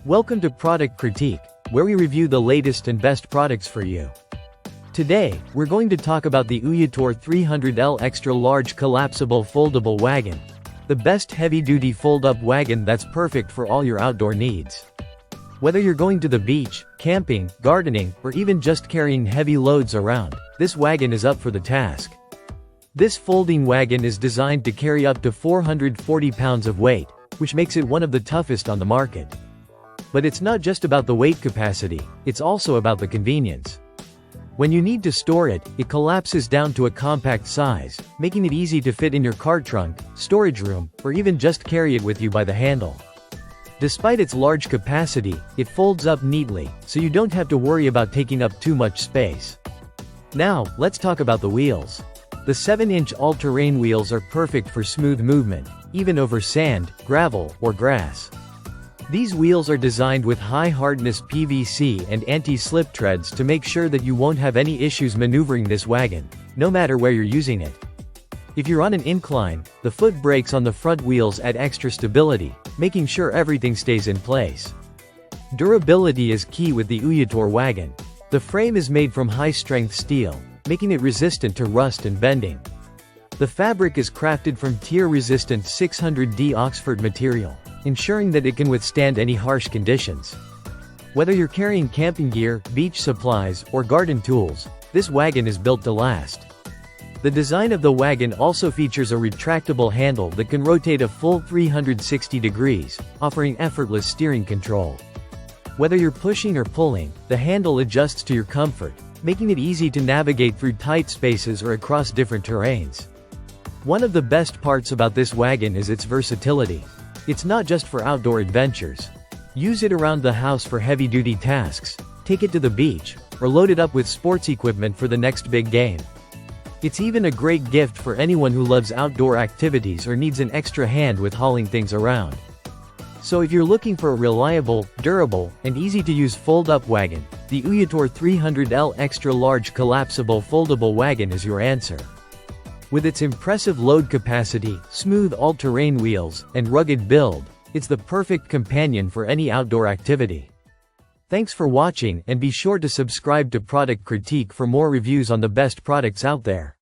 Welcome to Product Critique, where we review the latest and best products for you. Today, we're going to talk about the Uyittour 300L Extra Large Collapsible Foldable Wagon. The best heavy-duty fold-up wagon that's perfect for all your outdoor needs. Whether you're going to the beach, camping, gardening, or even just carrying heavy loads around, this wagon is up for the task. This folding wagon is designed to carry up to 440 pounds of weight, which makes it one of the toughest on the market. But it's not just about the weight capacity, it's also about the convenience. When you need to store it, it collapses down to a compact size, making it easy to fit in your car trunk, storage room, or even just carry it with you by the handle. Despite its large capacity, it folds up neatly, so you don't have to worry about taking up too much space. Now, let's talk about the wheels. The 7-inch all-terrain wheels are perfect for smooth movement, even over sand, gravel, or grass. These wheels are designed with high-hardness PVC and anti-slip treads to make sure that you won't have any issues maneuvering this wagon, no matter where you're using it. If you're on an incline, the foot brakes on the front wheels add extra stability, making sure everything stays in place. Durability is key with the Uyittour wagon. The frame is made from high-strength steel, making it resistant to rust and bending. The fabric is crafted from tear-resistant 600D Oxford material, ensuring that it can withstand any harsh conditions. Whether you're carrying camping gear, beach supplies, or garden tools, this wagon is built to last. The design of the wagon also features a retractable handle that can rotate a full 360 degrees, offering effortless steering control. Whether you're pushing or pulling, the handle adjusts to your comfort, making it easy to navigate through tight spaces or across different terrains. One of the best parts about this wagon is its versatility. It's not just for outdoor adventures. Use it around the house for heavy-duty tasks, take it to the beach, or load it up with sports equipment for the next big game. It's even a great gift for anyone who loves outdoor activities or needs an extra hand with hauling things around. So if you're looking for a reliable, durable, and easy-to-use fold-up wagon, the Uyittour 300L Extra Large Collapsible Foldable Wagon is your answer. With its impressive load capacity, smooth all-terrain wheels, and rugged build, it's the perfect companion for any outdoor activity. Thanks for watching, and be sure to subscribe to Product Critique for more reviews on the best products out there.